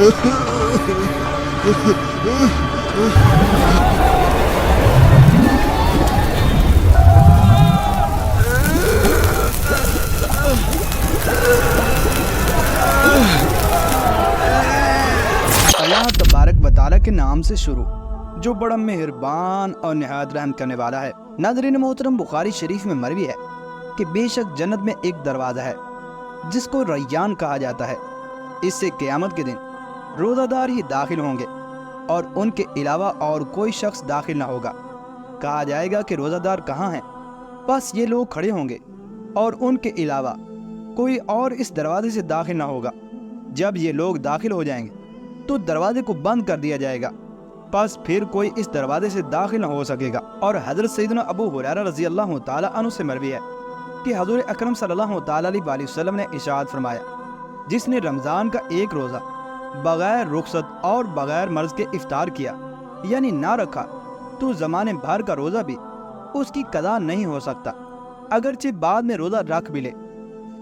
अल्लाह तबारक व तआला के नाम से शुरू, जो बड़ा मेहरबान और निहायत रहम करने वाला है। नाज़रीन मोहतरम, बुखारी शरीफ में मरवी है कि बेशक जन्नत में एक दरवाज़ा है जिसको रैयान कहा जाता है। इससे क़यामत के दिन रोज़ादार ही दाखिल होंगे और उनके अलावा और कोई शख्स दाखिल ना होगा। कहा जाएगा कि रोज़ादार कहाँ हैं? बस ये लोग खड़े होंगे और उनके अलावा कोई और इस दरवाजे से दाखिल ना होगा। जब ये लोग दाखिल हो जाएंगे तो दरवाजे को बंद कर दिया जाएगा, बस फिर कोई इस दरवाजे से दाखिल न हो सकेगा। और हज़रत सैयदना अबू हुरैरा रज़ी अल्लाह तआला अन्हु से मरवी है कि हज़ूर अकरम सल्लल्लाहु तआला अलैहि वसल्लम ने इरशाद फरमाया, जिसने रमज़ान का एक रोज़ा बग़ैर रुखसत और बग़ैर मर्ज़ के इफ्तार किया यानी ना रखा, तो ज़माने भर का रोज़ा भी उसकी कदा नहीं हो सकता, अगरचे बाद में रोज़ा रख भी ले।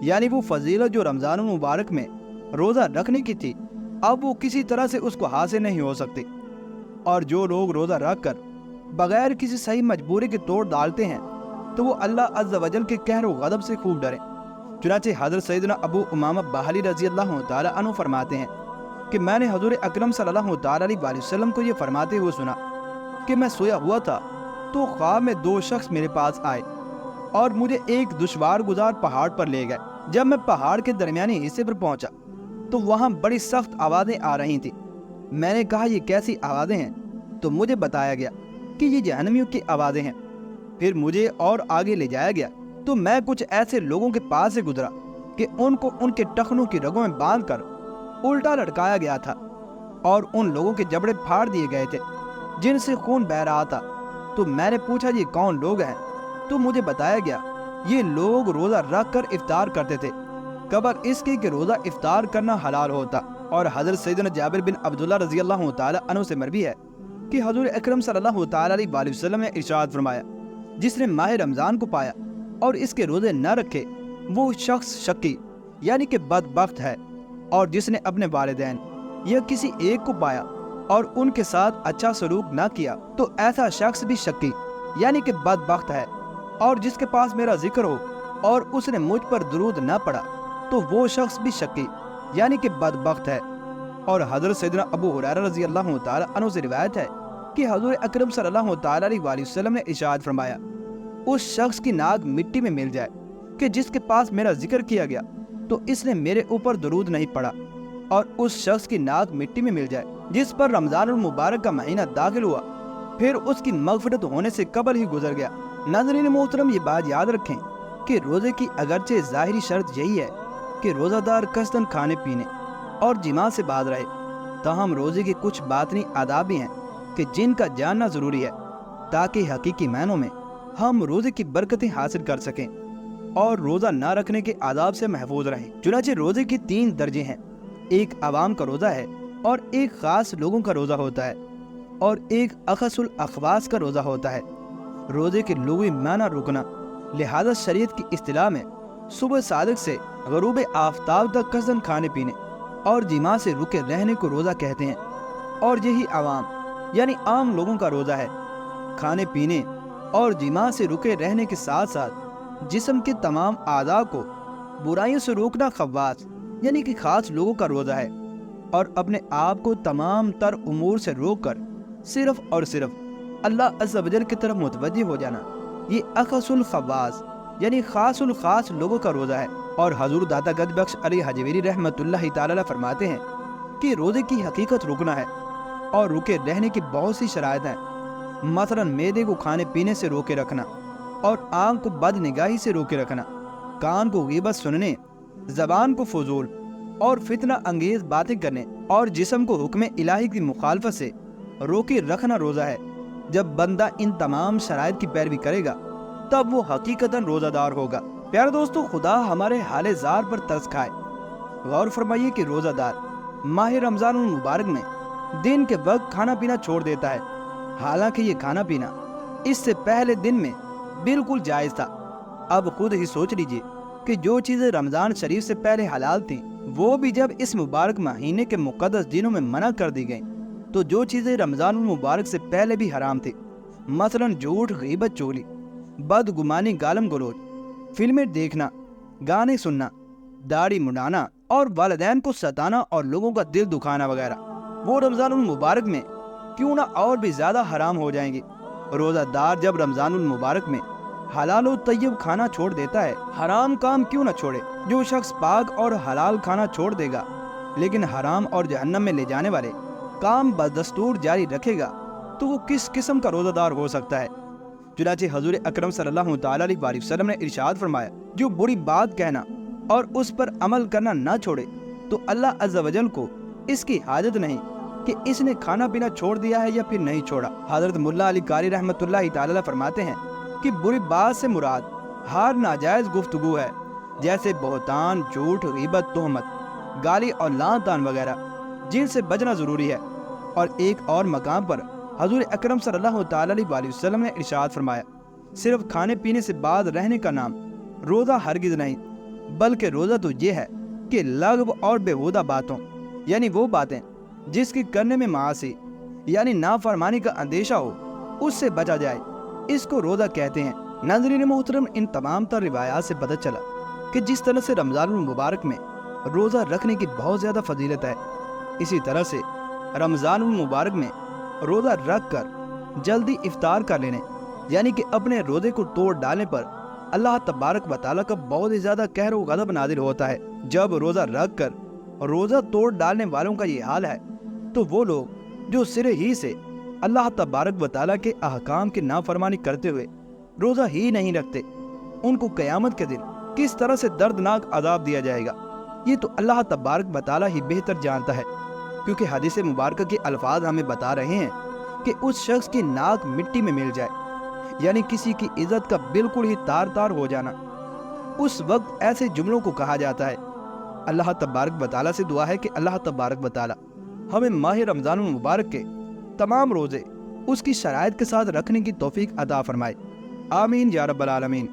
यानी वो फजीलत जो रमज़ान मुबारक में रोज़ा रखने की थी, अब वो किसी तरह से उसको हासिल नहीं हो सकती। और जो लोग रोज़ा रख कर बग़ैर किसी सही मजबूरी के तोड़ डालते हैं, तो वो अल्लाह अज़्ज़ वजल के कहर व गज़ब से खूब डरे। चुनांचे हज़रत सैयदना अबू उमामा बाहली रज़ी अल्लाह तआला अन्हु फरमाते हैं कि मैंने हज़ूर अकरम सल्लल्लाहु तआला अलैहि वसल्लम को ये फरमाते हुए सुना कि मैं सोया हुआ था तो ख्वाब में दो शख्स मेरे पास आए और मुझे एक दुश्वार गुजार पहाड़ पर ले गए। जब मैं पहाड़ के दरमियानी हिस्से पर पहुंचा तो वहाँ बड़ी सख्त आवाज़ें आ रही थी। मैंने कहा ये कैसी आवाज़ें हैं? तो मुझे बताया गया कि ये जहन्नमियों की आवाज़ें हैं। फिर मुझे और आगे ले जाया गया तो मैं कुछ ऐसे लोगों के पास से गुजरा कि उनको उनके टखनों की रगों में बांधकर उल्टा लटकाया गया था और उन लोगों के जबड़े फाड़ दिए गए थे जिनसे खून बह रहा था। तो मैंने पूछा ये कौन लोग हैं? तो मुझे बताया गया ये लोग रोज़ा रख कर इफ्तार करते थे, कबर इसके कि रोज़ा इफ्तार करना हलाल होता। और हज़रत सैयदना जाबिर बिन अब्दुल्लाह रज़ी अल्लाह तआला अन्हु से मरवी है कि हज़ूर अकरम सल्लल्लाहु तआला अलैहि वसल्लम ने इरशाद फरमाया, जिसने माह रमज़ान को पाया और इसके रोज़े न रखे, वो शख्स शक्की यानी कि बदबख्त है। और जिसने अपने वालिदैन या किसी एक को पाया और उनके साथ अच्छा सलूक न किया, तो ऐसा शख्स भी शक्की यानी कि बदबख्त है। और जिसके पास मेरा जिक्र हो और उसने मुझ पर दुरूद न पढ़ा, तो वो शख्स भी शक्की यानी कि बदबख्त है। और हज़रत सैयदना अबू हुरैरा रज़ी अल्लाह तआला अन्हु से रिवायत है कि हज़ूर अकरम सल्लल्लाहु तआला अलैहि वसल्लम ने इरशाद फरमाया, उस शख्स की नाक मिट्टी में मिल जाए कि जिसके पास मेरा जिक्र किया गया तो इसने मेरे ऊपर दुरूद नहीं पढ़ा, और उस शख्स की नाक मिट्टी में मिल जाए जिस पर रमज़ान मुबारक का महीना दाखिल हुआ, फिर उसकी मग़फ़िरत होने से कबल ही गुजर गया। नाज़रीन मोहतरम, ये बात याद रखें कि रोज़े की अगरचे ज़ाहिरी शर्त यही है कि रोज़ादार कसदन खाने पीने और जिमा से बाज रहे, ताहम रोज़े के कुछ बातनी आदाब भी हैं कि जिनका जानना ज़रूरी है ताकि हकीकी मायनों में हम रोज़े की बरकतें हासिल कर सकें और रोज़ा ना रखने के आदाब से महफूज रहें। चुनांचे रोज़े के 3 दर्जे हैं, एक आवाम का रोज़ा है और एक ख़ास लोगों का रोज़ा होता है और एक अखसुल अखवास का रोज़ा होता है। रोज़े के लुग़वी माना रुकना, लिहाजा शरीयत की इस्तिलाह में सुबह सादिक से ग़ुरूब आफ्ताब तक कसदन खाने पीने और जिमा से रुके रहने को रोज़ा कहते हैं। और यही आवाम यानी आम लोगों का रोज़ा है। खाने पीने और जिमा से रुके रहने के साथ साथ जिस्म के तमाम आज़ा को बुराइयों से रोकना खवास यानी कि खास लोगों का रोज़ा है। और अपने आप को तमाम तर उमूर से रोक कर सिर्फ और सिर्फ अल्लाह अज़्ज़ वजल की तरफ मुतवज्जि हो जाना, ये अखसुल खवास यानी खासुल खास लोगों का रोज़ा है। और हजूर दाता गद बख्श अली हजवेरी रहमतुल्लाह ताला फरमाते हैं कि रोज़े की हकीकत रुकना है और रुके रहने की बहुत सी शराइत हैं। मसलन मैदे को खाने पीने से रोके रखना और आँख को बदनिगाही से रोके रखना, कान को ग़ीबत सुनने, ज़बान को फजूल और फितना अंगेज़ बातें करने और जिस्म को हुक्म इलाही की मुखालफत से रोके रखना रोज़ा है। जब बंदा इन तमाम शराइत की पैरवी करेगा तब वो हकीकतन रोज़ादार होगा। प्यारे दोस्तों, खुदा हमारे हाले ज़ार पर तरस खाए। गौर फरमाइए कि रोज़ादार माह रमज़ान मुबारक में दिन के वक्त खाना पीना छोड़ देता है, हालांकि ये खाना पीना इससे पहले दिन में बिल्कुल जायज़ था। अब खुद ही सोच लीजिए कि जो चीज़ें रमज़ान शरीफ से पहले हलाल थीं وہ بھی جب اس مبارک مہینے کے مقدس دنوں میں منع کر دی گئیں تو جو چیزیں رمضان المبارک سے پہلے بھی حرام تھی، مثلاً جھوٹ، غیبت، چغلی، بدگمانی، گالم گلوچ، فلمیں دیکھنا، گانے سننا، داڑھی منڈانا اور والدین کو ستانا اور لوگوں کا دل دکھانا وغیرہ، وہ رمضان المبارک میں کیوں نہ اور بھی زیادہ حرام ہو جائیں گی۔ روزہ دار جب رمضان المبارک میں حلال و طیب کھانا چھوڑ دیتا ہے، حرام کام کیوں نہ چھوڑے؟ جو شخص پاک اور حلال کھانا چھوڑ دے گا لیکن حرام اور جہنم میں لے جانے والے کام بدستور جاری رکھے گا تو وہ کس قسم کا روزہ دار ہو سکتا ہے؟ چنانچہ حضور اکرم صلی اللہ تعالیٰ علیہ وسلم نے ارشاد فرمایا، جو بری بات کہنا اور اس پر عمل کرنا نہ چھوڑے تو اللہ عز و جل کو اس کی حاجت نہیں کہ اس نے کھانا پینا چھوڑ دیا ہے یا پھر نہیں چھوڑا۔ حضرت ملا علی قاری رحمۃ اللہ تعالیٰ فرماتے ہیں کہ بری بات سے مراد ہر ناجائز گفتگو ہے، جیسے بہتان، جھوٹ، غیبت، تہمت، گالی اور لعن طعن وغیرہ، جن سے بچنا ضروری ہے۔ اور ایک اور مقام پر حضور اکرم صلی اللہ تعالیٰ علیہ وسلم نے ارشاد فرمایا، صرف کھانے پینے سے بعد رہنے کا نام روزہ ہرگز نہیں، بلکہ روزہ تو یہ ہے کہ لغو اور بیہودہ باتوں، یعنی وہ باتیں جس کی کرنے میں معاصی یعنی نافرمانی کا اندیشہ ہو، اس سے بچا جائے، اس کو روزہ کہتے ہیں۔ ناظرین محترم، ان تمام تر روایات سے پتہ چلا کہ جس طرح سے رمضان المبارک میں روزہ رکھنے کی بہت زیادہ فضیلت ہے، اسی طرح سے رمضان المبارک میں روزہ رکھ کر جلدی افطار کر لینے یعنی کہ اپنے روزے کو توڑ ڈالنے پر اللہ تبارک و تعالیٰ کا بہت ہی زیادہ قہر و غضب نازل ہوتا ہے۔ جب روزہ رکھ کر روزہ توڑ ڈالنے والوں کا یہ حال ہے تو وہ لوگ جو سرے ہی سے اللہ تبارک و تعالیٰ کے احکام کی نافرمانی کرتے ہوئے روزہ ہی نہیں رکھتے، ان کو قیامت کے دن کس طرح سے دردناک عذاب دیا جائے گا، یہ تو اللہ تبارک و تعالیٰ ہی بہتر جانتا ہے، کیونکہ حدیث مبارکہ کے الفاظ ہمیں بتا رہے ہیں کہ اس شخص کی ناک مٹی میں مل جائے، یعنی کسی کی عزت کا بالکل ہی تار تار ہو جانا، اس وقت ایسے جملوں کو کہا جاتا ہے۔ اللہ تبارک و تعالیٰ سے دعا ہے کہ اللہ تبارک و تعالیٰ ہمیں ماہ رمضان المبارک کے تمام روزے اس کی شرائط کے ساتھ رکھنے کی توفیق عطا فرمائے، آمین یا رب العالمین۔